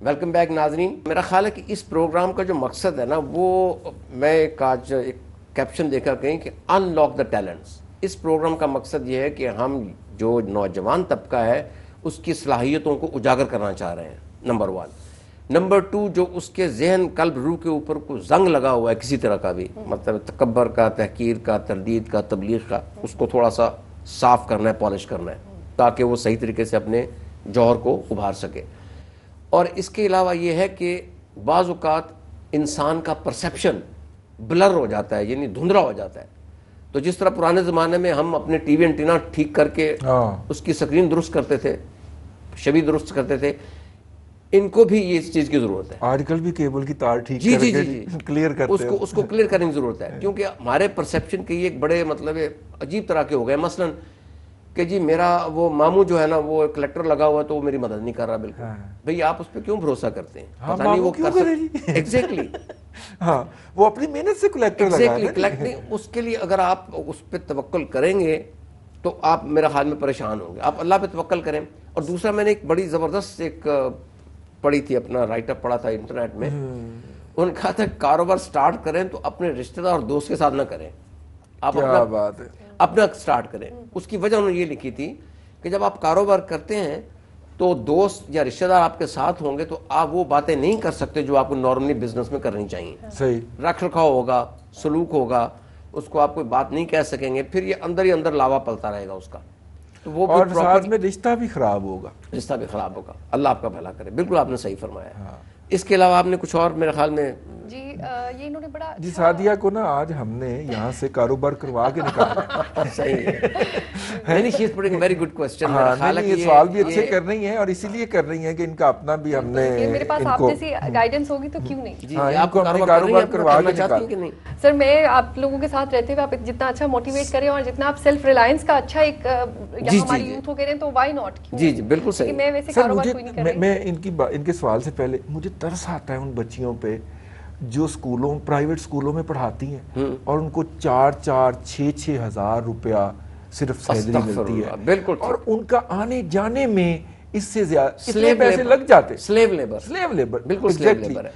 Welcome back ناظرین. میرا خیال ہے کہ اس پروگرام کا جو مقصد ہے نا وہ میں آج ایک کیپشن دیکھا کہیں کہ in log the talents. Us programme کا مقصد یہ ہے کہ ہم جو نوجوان طبقہ ہے اس کی صلاحیتوں کو اجاگر کرنا چاہ رہے ہیں، نمبر 1. نمبر 2، جو اس کے ذہن قلب روح کے اوپر کوئی زنگ لگا ہوا ہے کسی طرح کا بھی، مطلب تکبر کا، تحقیر کا، تردید کا، تبلیغ کا، اس کو تھوڑا سا صاف کرنا ہے، پالش کرنا ہے تاکہ وہ صحیح طریقے سے اپنے جوہر کو ابھار سکے. اور اس کے علاوہ یہ ہے کہ بعض اوقات انسان کا پرسیپشن بلر ہو جاتا ہے، یعنی دھندلا ہو جاتا ہے. تو جس طرح پرانے زمانے میں ہم اپنے ٹی وی انٹینا ٹھیک کر کے اس کی سکرین درست کرتے تھے، شبیہ درست کرتے تھے، ان کو بھی یہ اس چیز کی ضرورت ہے. آج کل بھی کیبل کی تار ٹھیک کر کے کلیئر کرتے ہیں، اس کو کلیئر کرنے کی ضرورت ہے، کیونکہ ہمارے پرسیپشن کے یہ ایک بڑے مطلب عجیب طرح کے ہو گئے. مثلا کہ جی میرا وہ ماموں جو ہے نا وہ کلیکٹر لگا ہوا ہے تو وہ میری مدد نہیں کر رہا. بالکل بھئی آپ اس پہ کیوں بھروسہ کرتے ہیں؟ پتہ نہیں وہ کر سکتے. ایگزیکٹلی ہاں، وہ اپنی محنت سے کلیکٹر لگا ہے. اس کے لیے اگر آپ اس پہ توکل کریں گے تو آپ میرا خیال میں پریشان ہوں گے. آپ اللہ پہ توکل کریں. اور دوسرا میں نے ایک بڑی زبردست ایک پڑھی تھی، اپنا رائٹ اپ پڑھا تھا انٹرنیٹ میں. انہوں نے کہا تھا کاروبار سٹارٹ کریں تو اپنے رشتہ دار اور دوست کے ساتھ نہ کریں، آپ اپنا سٹارٹ کریں. اس کی وجہ انہوں نے یہ لکھی تھی کہ جب آپ کاروبار کرتے ہیں تو دوست یا رشتہ دار آپ کے ساتھ ہوں گے تو آپ وہ باتیں نہیں کر سکتے جو آپ کو نارملی بزنس میں کرنی چاہیے. صحیح رکھ رکھاؤ ہوگا، سلوک ہوگا، اس کو آپ کوئی بات نہیں کہہ سکیں گے، پھر یہ اندر ہی اندر لاوا پلتا رہے گا اس کا. تو وہ اور ساتھ میں رشتہ بھی خراب ہوگا. اللہ آپ کا بھلا کرے. بالکل آپ نے صحیح فرمایا. اس کے علاوہ آپ نے کچھ اور میرے خیال میں جی یہ انہوں نے بڑا جی سعدیہ کو نا آج ہم نے یہاں سے کاروبار کروا کے نکالا. صحیح ہے. Very good question. یہ سوال بھی اچھے کر رہی ہیں اور اسی لیے کر رہی ہیں کہ ان کا اپنا بھی ہم نے میرے پاس آپ جیسی گائیڈنس ہوگی تو کیوں نہیں. جی آپ کو کاروبار کروا کے نکالا. سر میں آپ لوگوں کے ساتھ رہتے ہوئے آپ جتنا اچھا موٹیویٹ کریں اور جتنا آپ سیلف ریلائنس کا اچھا ایک ہماری یوتھ کو کہہ رہے ہیں تو وائی ناٹ. جی جی بالکل صحیح. میں ویسے کاروبار کوئی نہیں کر رہی. میں ان کے سوال سے پہلے مجھے ترس آتا ہے ان بچیوں پہ جو اسکولوں پرائیویٹ اسکولوں میں پڑھاتی ہیں اور ان کو 4-6 ہزار روپیہ صرف سیلری ملتی ہے. بالکل. اور ان کا آنے جانے میں اس سے زیادہ اتنے پیسے لگ جاتے. Slave labour. بالکل سلیو لیبر ہے.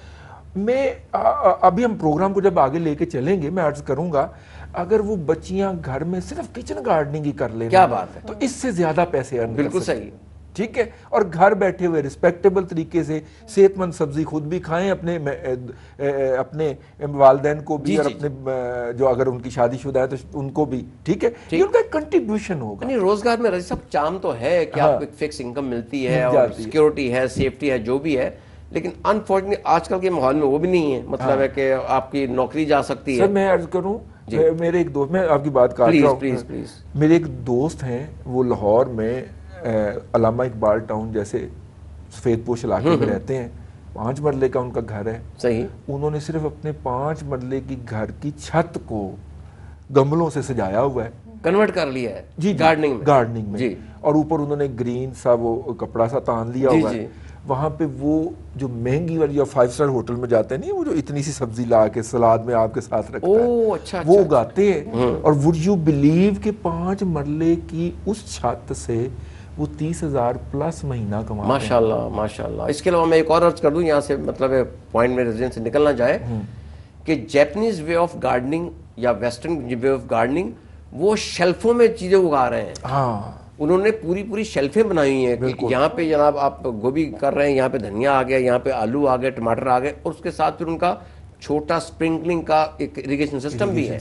میں ابھی ہم پروگرام کو جب آگے لے کے چلیں گے میں عرض کروں گا اگر وہ بچیاں گھر میں صرف کچن گارڈننگ ہی کر لیں کیا بات ہے تو اس سے زیادہ پیسے ارن کر سکتے. بالکل صحیح. ٹھیک ہے. اور گھر بیٹھے ہوئے ریسپیکٹیبل طریقے سے صحت مند سبزی خود بھی کھائیں، اپنے والدین کو بھی اور اپنے جو اگر ان کی شادی شدہ ہے تو ان کو بھی. ٹھیک ہے. یہ ان کا ایک کنٹریبیوشن ہوگا. نہیں روزگار میں رضی صاحب چام تو ہے کہ آپ کو ایک فکس انکم ملتی ہے اور سیکیورٹی ہے، سیفٹی ہے، جو بھی ہے، لیکن انفارچونیٹلی آج کل کے ماحول میں وہ بھی نہیں ہے. مطلب ہے کہ آپ کی نوکری جا سکتی ہے. سر میں عرض کروں میرے ایک دوست، میں آپ کی بات کر رہا ہوں. پلیز. میرے ایک دوست ہیں وہ لاہور میں علامہ اقبال ٹاؤن جیسے سفید پوش علاقے میں رہتے ہیں. 5 مرلے کا ان کا گھر ہے. صحیح. انہوں نے صرف اپنے 5 مرلے کی گھر کی چھت کو گملوں سے سجایا ہوا ہے، کنورٹ کر لیا ہے. جی گارڈننگ میں. اور اوپر انہوں نے گرین سا وہ کپڑا سا تان لیا ہوا ہے. وہاں پہ وہ جو مہنگی والی 5 اسٹار ہوٹل میں جاتے ہیں نہیں، وہ جو اتنی سی سبزی لا کے سلاد میں آپ کے ساتھ رکھتا ہے وہ اگاتے ہیں. اور would you believe کہ 5 مرلے کی اس چھت سے وہ 30,000 پلس مہینہ کماتے ہیں. ماشاءاللہ ماشاءاللہ. اس کے علاوہ میں ایک اور عرض کر دوں یہاں سے، مطلب پوائنٹ میرے ذہن سے نکلنا جائے کہ جیپنیز وے آف گارڈننگ یا ویسٹرن وے آف گارڈننگ وہ شیلفوں میں چیزیں اگا رہے ہیں. ہاں انہوں نے پوری شیلفیں بنائی ہوئی ہیں کہ یہاں پہ جناب آپ گوبھی کر رہے ہیں، یہاں پہ دھنیا آ گیا، یہاں پہ آلو آ گئے، ٹماٹر آ گئے، اور اس کے ساتھ پھر ان کا چھوٹا سپرنکلنگ کا ایک اریگیشن سسٹم بھی ہے.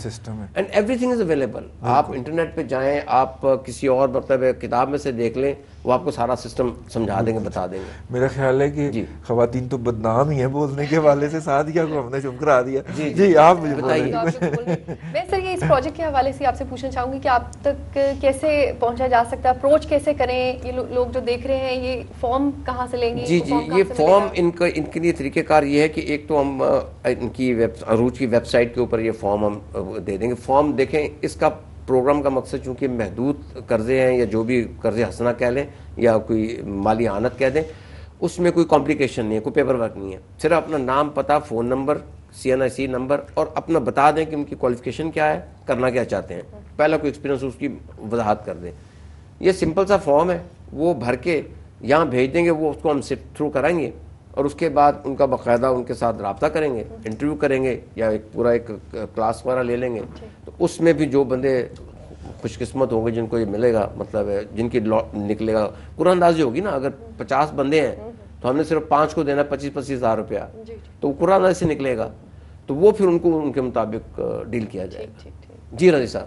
And every thing is available. آپ انٹرنیٹ پہ جائیں، آپ کسی اور مطلب کتاب میں سے دیکھ لیں، وہ آپ کو سارا سسٹم سمجھا دیں گے، بتا دیں گے. میرا خیال ہے کہ خواتین تو بدنام ہی ہیں بولنے کے حوالے سے. سعدیہ کو ہم نے چپ کرا دیا. جی آپ مجھے بتائیے. میں سر یہ اس پروجیکٹ کے حوالے سے آپ سے پوچھنا چاہوں گی کہ آپ تک کیسے پہنچا جا سکتا ہے، اپروچ کیسے کریں؟ یہ لوگ جو دیکھ رہے ہیں یہ فارم کہاں سے لیں گے؟ جی یہ فارم ان کے لیے طریقہ کار یہ ہے کہ ایک تو ہم ان کی عروج کی ویب سائٹ کے اوپر یہ فارم ہم دے دیں گے. فارم دیکھیں، اس کا پروگرام کا مقصد چونکہ محدود قرضے ہیں یا جو بھی قرض حسنہ کہہ لیں یا کوئی مالی اعانت کہہ دیں، اس میں کوئی کمپلیکیشن نہیں ہے، کوئی پیپر ورک نہیں ہے. صرف اپنا نام، پتہ، فون نمبر، CNIC نمبر اور اپنا بتا دیں کہ ان کی کوالیفیکیشن کیا ہے، کرنا کیا چاہتے ہیں، پہلا کوئی ایکسپیرینس اس کی وضاحت کر دیں. یہ سمپل سا فارم ہے، وہ بھر کے یہاں بھیج دیں گے، وہ اس کو ہم سفٹ تھرو کرائیں گے اور اس کے بعد ان کا باقاعدہ ان کے ساتھ رابطہ کریں گے, انٹرویو کریں گے یا ایک پورا ایک کلاس وغیرہ لے لیں گے. تو اس میں بھی جو بندے خوش قسمت ہوں گے جن کو یہ ملے گا, مطلب جن کی نکلے گا قرآن اندازی ہوگی نا, اگر 50 بندے ہیں تو ہم نے صرف 5 کو دینا 25-25 ہزار روپیہ, تو قرآن اندازی سے نکلے گا, تو وہ پھر ان کو ان کے مطابق ڈیل کیا جائے گا. جی رضی صاحب,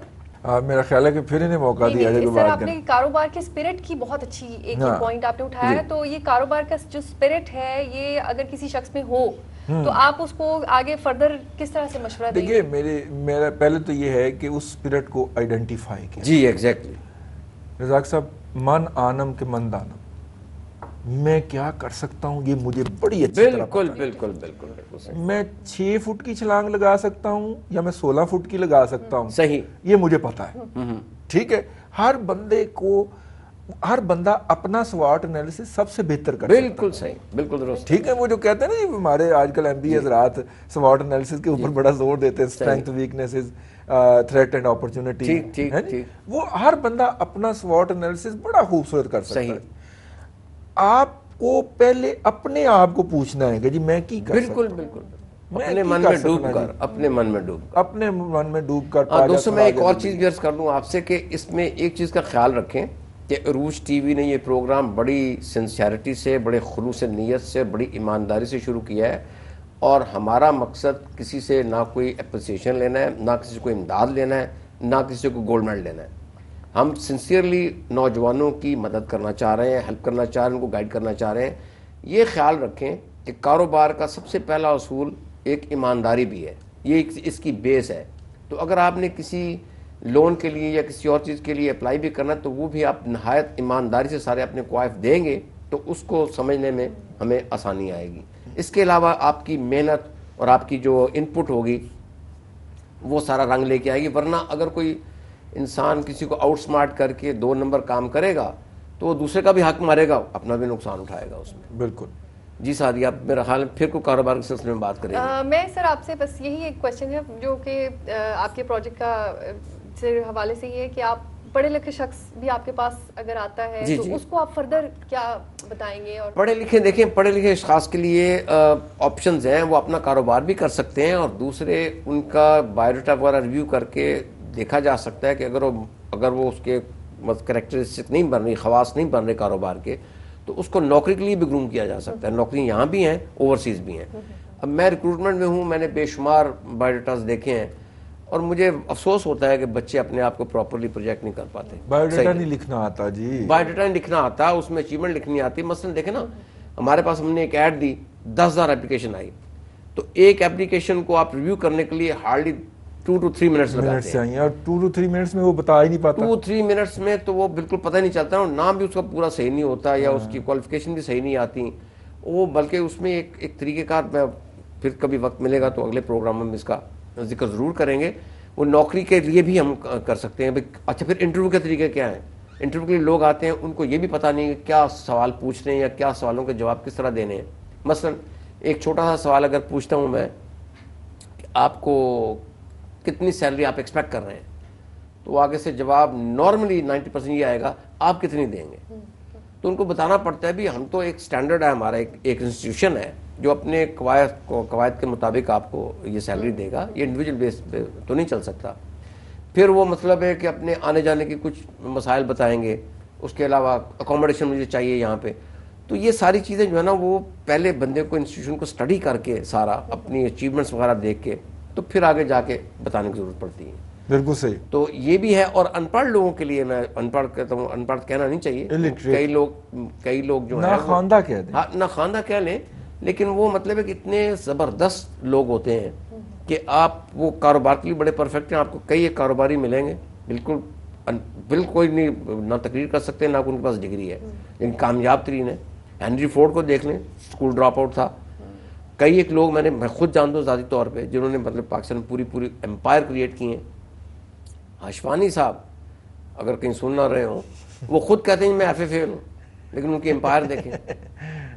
میرا خیال ہے کہ پھر انہیں موقع دیا جائے. سر آپ نے کاروبار کے اسپرٹ کی بہت اچھی ایک پوائنٹ آپ نے اٹھایا ہے, تو یہ کاروبار کا جو اسپرٹ ہے یہ اگر کسی شخص میں ہو تو آپ اس کو آگے فردر کس طرح سے مشورہ دیں گے؟ دیکھیے میرا پہلے تو یہ ہے کہ اس اسپرٹ کو آئیڈینٹیفائی کیا. جی ایگزیکٹلی رزاق صاحب, من آنم کے من دانم, میں کیا کر سکتا ہوں یہ مجھے بڑی اچھی طرح پتہ ہے. بالکل بالکل بالکل میں 6 فٹ کی چھلانگ لگا سکتا ہوں یا میں 16 فٹ کی لگا سکتا ہوں, صحیح, یہ مجھے پتا ہے. ٹھیک ہے, ہر بندہ اپنا سوات انالیسس سب سے بہتر کر سکتا ہے. بالکل صحیح, بالکل درست. ٹھیک ہے, وہ جو کہتے ہیں نا ہمارے آج کل ایم بی حضرات سوات انالیسس کے اوپر بڑا زور دیتے ہیں, strength weaknesses threat and opportunity, وہ ہر بندہ اپنا سوات انالیسس بڑا خوبصورت کر سکتا ہے. آپ کو پہلے اپنے آپ کو پوچھنا ہے کہ جی میں کی کر سکتا ہوں. بالکل اپنے من میں ڈوب کر, اپنے من میں ڈوب کر. دوستوں میں ایک اور چیز بھی عرض کر دوں آپ سے کہ اس میں ایک چیز کا خیال رکھیں کہ عروج ٹی وی نے یہ پروگرام بڑی سنسیئرٹی سے, بڑے خلوص نیت سے, بڑی ایمانداری سے شروع کیا ہے, اور ہمارا مقصد کسی سے نہ کوئی اپریسیشن لینا ہے, نہ کسی کو امداد لینا ہے, نہ کسی کو گولڈ میڈل لینا ہے. ہم سنسیئرلی نوجوانوں کی مدد کرنا چاہ رہے ہیں, ہیلپ کرنا چاہ رہے ہیں, ان کو گائیڈ کرنا چاہ رہے ہیں. یہ خیال رکھیں کہ کاروبار کا سب سے پہلا اصول ایک ایمانداری بھی ہے, یہ اس کی بیس ہے. تو اگر آپ نے کسی لون کے لیے یا کسی اور چیز کے لیے اپلائی بھی کرنا ہے تو وہ بھی آپ نہایت ایمانداری سے سارے اپنے کوائف دیں گے تو اس کو سمجھنے میں ہمیں آسانی آئے گی. اس کے علاوہ آپ کی محنت اور آپ کی جو ان پٹ ہوگی وہ سارا رنگ لے کے آئے گی. ورنہ اگر کوئی انسان کسی کو آؤٹ سمارٹ کر کے 2 نمبر کام کرے گا تو وہ دوسرے کا بھی حق مارے گا, اپنا بھی نقصان اٹھائے گا اس میں. بالکل. جی سعدیہ, آپ میرا خیال پھر کو کاروبار کے سلسلے میں بات کریں گے. میں سر آپ سے بس یہی ایک کوشچن ہے جو کہ آپ کے پروجیکٹ کا سے حوالے سے یہ ہے کہ آپ پڑھے لکھے شخص بھی آپ کے پاس اگر آتا ہے تو اس کو آپ فردر کیا بتائیں گے؟ اور پڑھے لکھے, دیکھیں پڑھے لکھے اشخاص کے لیے آپشنز ہیں, وہ اپنا کاروبار بھی کر سکتے ہیں, اور دوسرے ان کا بایوڈیٹا وغیرہ ریویو کر کے دیکھا جا سکتا ہے کہ اگر وہ اس کے کریکٹرسٹک نہیں بن رہی, خواص نہیں بن رہے کاروبار کے, تو اس کو نوکری کے لیے بھی گروم کیا جا سکتا ہے. نوکری یہاں بھی ہیں, اوورسیز بھی ہیں. اب میں ریکروٹمنٹ میں ہوں, میں نے بے شمار بایوڈیٹاز دیکھے ہیں, اور مجھے افسوس ہوتا ہے کہ بچے اپنے آپ کو پراپرلی پروجیکٹ نہیں کر پاتے. بایوڈیٹا نہیں لکھنا آتا. جی بایوڈیٹا نہیں لکھنا آتا, اس میں اچیومنٹ لکھنی آتی. مثلا دیکھیں نا, ہمارے پاس ہم نے ایک ایڈ دی, 10,000 اپلیکیشن آئی, تو ایک اپلیکیشن کو آپ ریویو کرنے کے لیے ہارڈلی 2 to 3 منٹس لگاتے ہیں. اور 2 to 3 منٹس میں وہ بتا ہی نہیں پاتا. 2-3 منٹس میں تو وہ بالکل پتہ نہیں چلتا, اور نام بھی اس کا پورا صحیح نہیں ہوتا, یا اس کی کوالیفیکیشن بھی صحیح نہیں آتی. وہ بلکہ اس میں ایک طریقہ کار, میں پھر کبھی وقت ملے گا تو اگلے پروگرام میں اس کا ذکر ضرور کریں گے. وہ نوکری کے لیے بھی ہم کر سکتے ہیں. اچھا, پھر انٹرویو کے طریقے کیا ہیں؟ انٹرویو کے لیے لوگ آتے ہیں, ان کو یہ بھی پتہ نہیں کہ کیا سوال پوچھ رہے ہیں یا کیا سوالوں کے جواب کس طرح دینے ہیں. مثلا ایک چھوٹا سا سوال اگر پوچھتا ہوں میں کہ آپ کو کتنی سیلری آپ ایکسپیکٹ کر رہے ہیں, تو آگے سے جواب نارملی 90% یہ آئے گا آپ کتنی دیں گے. تو ان کو بتانا پڑتا ہے بھی ہم تو ایک سٹینڈرڈ ہے ہمارا, ایک انسٹیٹیوشن ہے جو اپنے قواعد کے مطابق آپ کو یہ سیلری دے گا, یہ انڈیویجول بیس پہ تو نہیں چل سکتا. پھر وہ مطلب ہے کہ اپنے آنے جانے کے کچھ مسائل بتائیں گے, اس کے علاوہ اکوموڈیشن مجھے چاہیے یہاں پہ. تو یہ ساری چیزیں جو ہے نا, وہ پہلے بندے کو انسٹیٹیوشن کو اسٹڈی کر کے سارا اپنی اچیومنٹس وغیرہ دیکھ کے تو پھر آگے جا کے بتانے کی ضرورت پڑتی ہے. بالکل صحیح. تو یہ بھی ہے. اور ان پڑھ لوگوں کے لیے, میں ان پڑھ کہتا ہوں, ان پڑھ کہنا نہیں چاہیے, کئی لوگ جو ہیں ناخواندہ کہہ دیں, ناخواندہ کہہ لیں, لیکن وہ مطلب ہے کہ اتنے زبردست لوگ ہوتے ہیں کہ آپ وہ کاروبار کے لیے بڑے پرفیکٹ ہیں. آپ کو کئی ایک کاروباری ملیں گے بالکل کوئی نہیں, نہ تقریر کر سکتے, نہ ان کے پاس ڈگری ہے, لیکن کامیاب ترین ہے. ہینری فورڈ کو دیکھ لیں, اسکول ڈراپ آؤٹ تھا. کئی ایک لوگ میں خود جانتا ہوں ذاتی طور پہ, جنہوں نے مطلب پاکستان میں پوری امپائر کریٹ کی ہیں. ہاشفانی صاحب اگر کہیں سن نہ رہے ہوں, وہ خود کہتے ہیں میں ایف اے فیل ہوں, لیکن ان کی امپائر دیکھیں.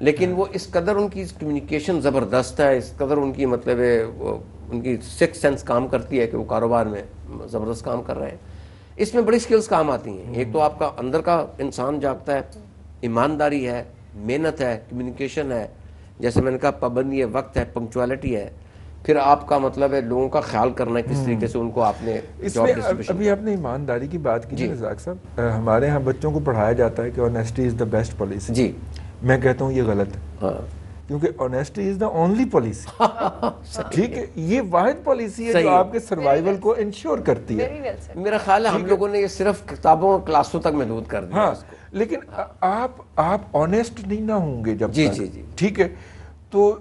لیکن وہ اس قدر ان کی کمیونیکیشن زبردست ہے, اس قدر ان کی مطلب ان کی سکس سینس کام کرتی ہے کہ وہ کاروبار میں زبردست کام کر رہے ہیں. اس میں بڑی سکلز کام آتی ہیں. ایک تو آپ کا اندر کا انسان جاگتا ہے, ایمانداری ہے, محنت ہے, کمیونیکیشن ہے, جیسے میں نے کہا پابندی وقت ہے, پنکچوالٹی ہے, پھر آپ کا مطلب ہے لوگوں کا خیال کرنا ہے کس طریقے سے ان کو آپ نے جاب ڈسٹریبیوشن. ابھی آپ نے ایمانداری کی بات کی نا رزاق صاحب, ہمارے ہاں بچوں کو پڑھایا جاتا ہے کہ honesty is the best policy. جی میں کہتا ہوں یہ غلط ہے, کیونکہ honesty is the only policy. ٹھیک ہے, یہ واحد پالیسی ہے جو آپ کے سروائیول کو انشور کرتی ہے. میرا خیال ہے ہم لوگوں نے یہ صرف کتابوں اور کلاسوں تک محدود کر دیا. ہاں, لیکن آپ آنیسٹ نہیں نہ ہوں گے جب جی تک. جی جی ٹھیک ہے, تو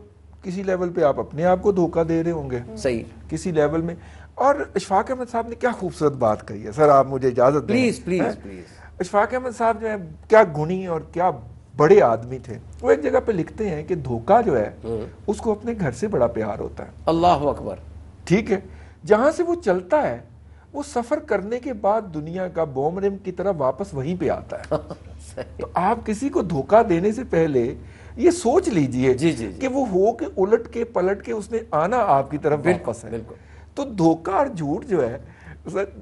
کسی لیول پہ آپ اپنے آپ کو دھوکہ دے رہے ہوں گے. صحیح. کسی لیول میں. اور اشفاق احمد صاحب نے کیا خوبصورت بات کہی ہے. سر آپ مجھے اجازت دیں. Please please please. Ashfaq Ahmed صاحب جو ہے کیا گنی اور کیا بڑے آدمی تھے. وہ ایک جگہ پہ لکھتے ہیں کہ دھوکہ جو ہے اس کو اپنے گھر سے بڑا پیار ہوتا ہے. اللہ اکبر. ٹھیک ہے, جہاں سے وہ چلتا ہے وہ سفر کرنے کے بعد دنیا کا بومرم کی طرح واپس وہیں پہ آتا ہے. تو آپ کسی کو دھوکہ دینے سے پہلے یہ سوچ لیجئے کہ وہ ہو کہ الٹ کے پلٹ کے اس نے آنا آپ کی طرف واپس ہے. تو دھوکہ اور جھوٹ جو ہے,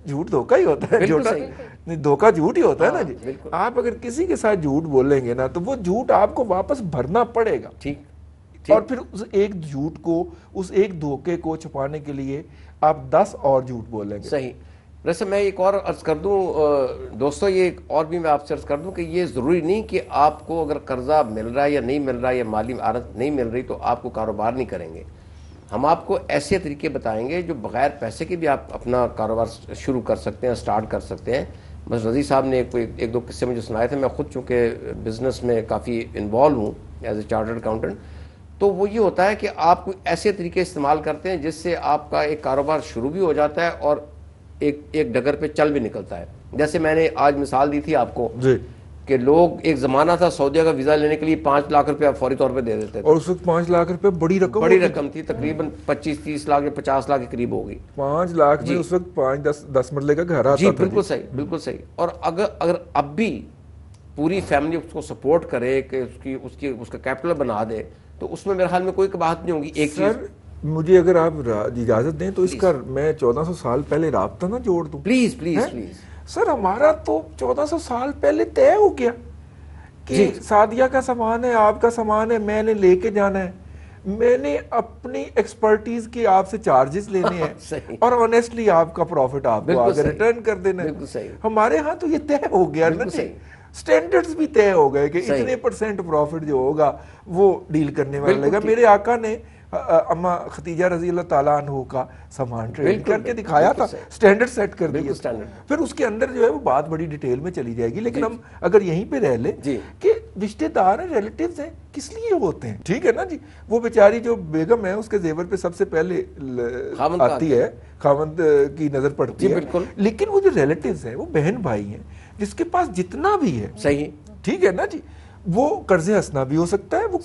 جھوٹ دھوکہ ہی ہوتا ہے, دھوکہ جھوٹ ہی ہوتا ہے نا جی. آپ اگر کسی کے ساتھ جھوٹ بولیں گے نا تو وہ جھوٹ آپ کو واپس بھرنا پڑے گا. ٹھیک. اور پھر اس ایک جھوٹ کو, اس ایک دھوکے کو چھپانے کے لیے آپ 10 اور جھوٹ بولیں گے. صحیح. ویسے میں ایک اور عرض کر دوں دوستو, یہ ایک اور بھی میں آپ سے عرض کر دوں کہ یہ ضروری نہیں کہ آپ کو اگر قرضہ مل رہا ہے یا نہیں مل رہا ہے یا مالی عادت نہیں مل رہی تو آپ کو کاروبار نہیں کریں گے. ہم آپ کو ایسے طریقے بتائیں گے جو بغیر پیسے کے بھی آپ اپنا کاروبار شروع کر سکتے ہیں, سٹارٹ کر سکتے ہیں. بس رضی صاحب نے ایک دو قصے مجھے سنائے تھے. میں خود چونکہ بزنس میں کافی انوالو ہوں ایز اے چارٹرڈ اکاؤنٹنٹ, تو وہ یہ ہوتا ہے کہ آپ کو ایسے طریقے استعمال کرتے ہیں جس سے آپ کا ایک کاروبار شروع بھی ہو جاتا ہے اور ایک ڈگر پہ چل بھی نکلتا ہے. جیسے میں نے آج مثال دی تھی آپ کو کہ لوگ, ایک زمانہ تھا سعودیہ کا ویزا لینے کے لیے 5 لاکھ روپے فوری طور پہ دے دیتے تھے, اور اس وقت 5 لاکھ روپے بڑی رقم تھی, تقریباً 25-30 لاکھ یا 50 لاکھ کے قریب ہوگی. 5 لاکھ میں اس وقت 5-10 مرلے کا گھر آتا تھا. جی بالکل صحیح, بالکل صحیح. اور اگر اب بھی پوری فیملی اس کو سپورٹ کرے کہ اس کا کیپٹل بنا دے تو اس میں میرے خیال میں کوئی قباحت نہیں ہوگی. ایک چیز مجھے اگر آپ اجازت دیں تو اس کا میں 1400 سال پہلے رابطہ نہ جوڑ دوں. Please please please. سر ہمارا تو 1400 سال پہلے طے ہو گیا کہ سعدیہ کا سامان ہے, آپ کا سامان ہے, میں نے لے کے جانا ہے, میں نے اپنی ایکسپرٹیز کی آپ سے چارجز لینے ہیں اور آنیسٹلی آپ کا پروفٹ آپ کو آگے ریٹرن کر دینا ہے. ہمارے ہاں تو یہ طے ہو گیا نا, سٹینڈرڈز بھی طے ہو گئے کہ اتنے % پروفٹ جو ہوگا وہ ڈیل کرنے والا لگا. میرے آقا نے اما ختیجہ رضی اللہ تعالیٰ عنہ کا سامان ٹریڈ کر کے دکھایا تھا, سٹینڈرڈ سیٹ کر دیا. پھر اس کے اندر جو ہے وہ بات بڑی ڈیٹیل میں چلی جائے گی, لیکن ہم اگر یہیں پہ رہ لیں کہ رشتے دار ہیں, ریلیٹیوز ہیں, کس لیے ہوتے ہیں. ٹھیک ہے نا جی. وہ بیچاری جو بیگم ہے اس کے زیور پہ سب سے پہلے آتی ہے, خاوند کی نظر پڑتی ہے, لیکن وہ جو ریلیٹیوز ہیں وہ بہن بھائی ہیں جس کے پاس جتنا بھی ہے. صحیح. ٹھیک ہے نا جی. وہ قرض حسنہ بھی ہو سکتا ہے, وہ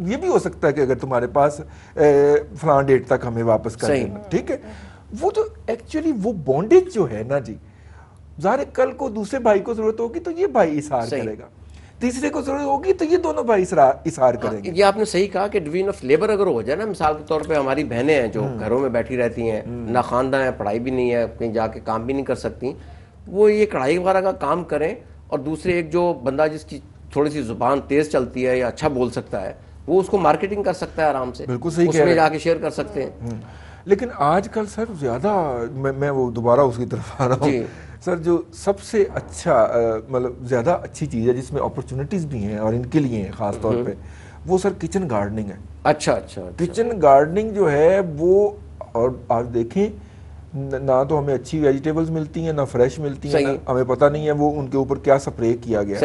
یہ بھی ہو سکتا ہے کہ اگر تمہارے پاس فلاں ڈیٹ تک ہمیں واپس کر دینا. ٹھیک ہے. وہ تو ایکچولی وہ بونڈیج جو ہے نا جی, ظاہر کل کو دوسرے بھائی کو ضرورت ہوگی تو یہ بھائی اثار کرے گا, تیسرے کو ضرورت ہوگی تو یہ دونوں بھائی اثار کریں گے. یہ آپ نے صحیح کہا کہ ڈویژن آف لیبر اگر ہو جائے نا, مثال کے طور پہ ہماری بہنیں ہیں جو گھروں میں بیٹھی رہتی ہیں, نہ خاندان ہے, پڑھائی بھی نہیں ہے, کہیں جا کے کام بھی نہیں کر سکتی, وہ یہ کڑھائی وغیرہ کا کام کریں, اور دوسرے ایک جو بندہ جس کی تھوڑی سی زبان تیز چلتی ہے یا اچھا بول سکتا ہے, وہ اس کو مارکیٹنگ کر سکتا ہے آرام سے, بالکل صحیح, اس میں جا کے شیئر کر سکتے ہیں. لیکن آج کل سر زیادہ میں وہ دوبارہ اس کی طرف آ رہا ہوں سر, جو سب سے اچھا مطلب زیادہ اچھی چیز ہے جس میں اپرچونٹیز بھی ہیں اور ان کے لیے ہیں خاص طور پہ, وہ سر کچن گارڈننگ ہے. اچھا اچھا. کچن گارڈننگ جو ہے وہ, اور آپ دیکھیں نہ تو ہمیں اچھی ویجیٹیبلز ملتی ہیں, نہ فریش ملتی ہیں, ہمیں پتہ نہیں ہے وہ ان کے اوپر کیا سپرے کیا گیا.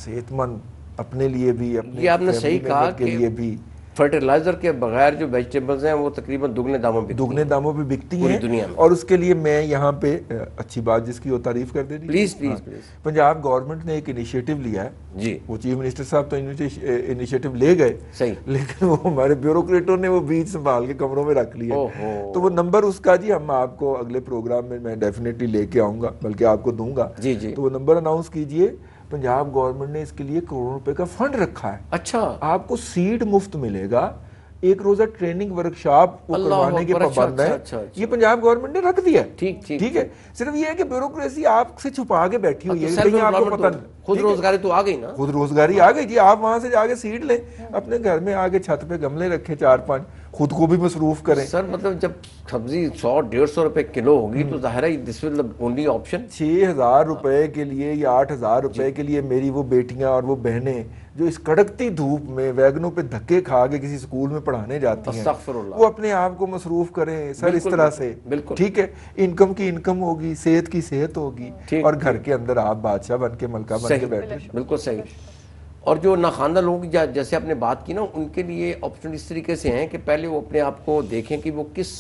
صحت مند اپنے لیے بھی, اپنے آپ نے صحیح کہا کے لیے بھی. فرٹیلائزر کے بغیر جو ویجیٹیبلز ہیں وہ تقریباً دگنے داموں پہ بکتی ہیں دنیا میں. اور اس کے لیے میں یہاں پہ اچھی بات جس کی وہ تعریف کر دے دی, پلیز پلیز. پنجاب گورنمنٹ نے ایک انیشیٹو لیا ہے جی, وہ چیف منسٹر صاحب تو انیشیٹو لے گئے, لیکن وہ ہمارے بیوروکریٹوں نے وہ بیج سنبھال کے کمروں میں رکھ لیا. تو وہ نمبر اس کا جی ہم آپ کو اگلے پروگرام میں ڈیفینیٹلی لے کے آؤں گا, بلکہ آپ کو دوں گا. تو وہ نمبر اناؤنس کیجئے. پنجاب گورنمنٹ نے اس کے لیے کروڑوں روپے کا فنڈ رکھا ہے. اچھا. آپ کو سیڈ مفت ملے گا, ایک روزہ ٹریننگ ورکشاپ کروانے کے پابند ہے. یہ پنجاب گورنمنٹ نے رکھ دیا ہے. ٹھیک ہے, صرف یہ ہے کہ بیوروکریسی آپ سے چھپا کے بیٹھی ہوئی ہے, آپ کو پتہ. خود روزگاری تو آ گئی نا, خود روزگاری آ گئی جی. آپ وہاں سے جا کے سیڈ لیں, اپنے گھر میں آگے چھت پہ گملے رکھیں 4-5, خود کو بھی مصروف کریں. سر مطلب جب سبزی 100-150 روپے کلو ہوگی تو ظاہر ہے دس ول اونلی آپشن. 6,000 روپے کے لیے یا 8,000 روپے کے لیے میری وہ بیٹیاں اور وہ بہنیں جو اس کڑکتی دھوپ میں ویگنوں پہ دھکے کھا کے کسی سکول میں پڑھانے جاتی ہیں, وہ اپنے آپ کو مصروف کریں سر اس طرح سے. ٹھیک ہے, انکم کی انکم ہوگی, صحت کی صحت ہوگی, اور گھر کے اندر آپ بادشاہ بن کے ملکہ بن کے بیٹھے. بالکل صحیح. اور جو ناخواندہ لوگوں کی جیسے آپ نے بات کی نا, ان کے لیے آپشن اس طریقے سے ہیں کہ پہلے وہ اپنے آپ کو دیکھیں کہ وہ کس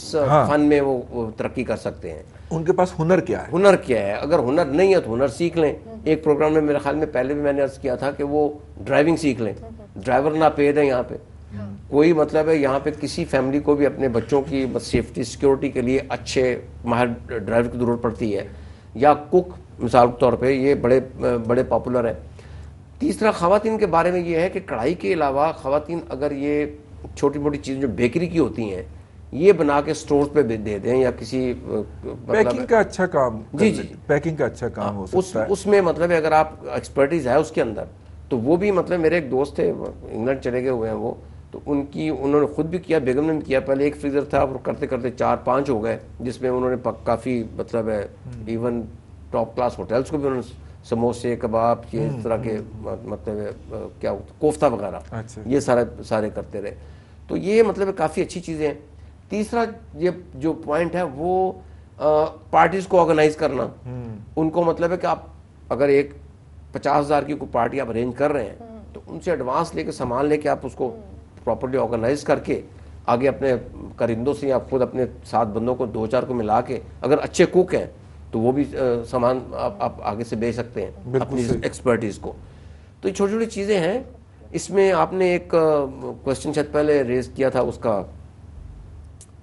فن میں وہ ترقی کر سکتے ہیں, ان کے پاس ہنر کیا ہے. ہنر کیا ہے, اگر ہنر نہیں ہے تو ہنر سیکھ لیں. ایک پروگرام میں میرے خیال میں پہلے بھی میں نے عرض کیا تھا کہ وہ ڈرائیونگ سیکھ لیں. ڈرائیور ناپید ہے یہاں پہ, کوئی مطلب ہے یہاں پہ کسی فیملی کو بھی اپنے بچوں کی سیفٹی سیکیورٹی کے لیے اچھے ماہر ڈرائیور کی ضرورت پڑتی ہے, یا کک مثال کے طور پہ, یہ بڑے پاپولر ہیں. تیسرا خواتین کے بارے میں یہ ہے کہ کڑھائی کے علاوہ خواتین اگر یہ چھوٹی موٹی چیزیں جو بیکری کی ہوتی ہیں یہ بنا کے سٹورز پہ دے دیں, یا کسی پیکنگ کا اچھا کام, جی پیکنگ کا اچھا کام ہو سکتا ہے. اس میں مطلب اگر آپ ایکسپرٹیز ہے اس کے اندر تو وہ بھی مطلب میرے ایک دوست تھے انگلینڈ چلے گئے ہوئے ہیں وہ, تو انہوں نے خود بھی کیا, بیگم نے بھی کیا. پہلے ایک فریزر تھا, وہ کرتے کرتے 4-5 ہو گئے, جس میں انہوں نے کافی مطلب ہے ایون ٹاپ کلاس ہوٹلس کو بھی انہوں نے سموسے, کباب, یہ اس طرح کے مطلب کیا کوفتہ وغیرہ یہ سارے کرتے رہے. تو یہ مطلب کافی اچھی چیزیں ہیں. تیسرا یہ جو پوائنٹ ہے وہ پارٹیز کو آرگنائز کرنا. ان کو مطلب ہے کہ آپ اگر ایک 50,000 کی کوئی پارٹی آپ ارینج کر رہے ہیں تو ان سے ایڈوانس لے کے سامان لے کے آپ اس کو پراپرلی آرگنائز کر کے آگے اپنے کرندوں سے یا خود اپنے 7 بندوں کو 2-4 کو ملا کے, اگر اچھے کوک ہیں تو وہ بھی سامان آپ آگے سے بیچ سکتے ہیں اپنی ایکسپرٹیز کو. تو یہ چھوٹی چھوٹی چیزیں ہیں. اس میں آپ نے ایک کوشچن شاید پہلے ریز کیا تھا, اس کا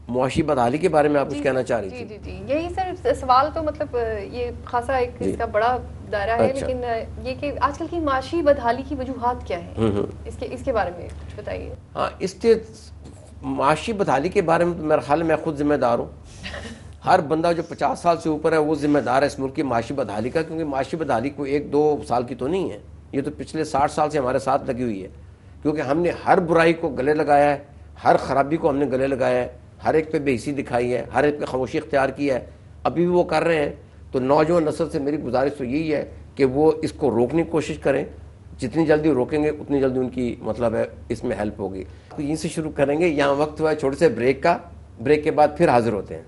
معاشی بدحالی کے بارے میں آپ کچھ کہنا چاہ رہی تھی. جی یہی سر سوال تو مطلب یہ خاصا ایک اس کا بڑا دائرہ ہے, لیکن یہ کہ آج کل کی معاشی بدحالی کی وجوہات کیا ہیں, اس کے بارے میں کچھ بتائیے. ہاں, اس کے معاشی بدحالی کے بارے میں میرے خیال میں خود ذمہ دار ہوں. ہر بندہ جو 50 سال سے اوپر ہے وہ ذمہ دار ہے اس ملک کی معاشی بدحالی کا, کیونکہ معاشی بدحالی کوئی 1-2 سال کی تو نہیں ہے, یہ تو پچھلے 60 سال سے ہمارے ساتھ لگی ہوئی ہے. کیونکہ ہم نے ہر برائی کو گلے لگایا ہے, ہر خرابی کو ہم نے گلے لگایا ہے, ہر ایک پہ بے حسی دکھائی ہے, ہر ایک پہ خاموشی اختیار کی ہے, ابھی بھی وہ کر رہے ہیں. تو نوجوان نسل سے میری گزارش تو یہی ہے کہ وہ اس کو روکنے کی کوشش کریں. جتنی جلدی روکیں گے اتنی جلدی ان کی مطلب ہے اس میں ہیلپ ہوگی. تو یہیں سے شروع کریں گے. یہاں وقت ہوا ہے چھوٹے سے بریک کا, بریک کے بعد پھر حاضر ہوتے ہیں.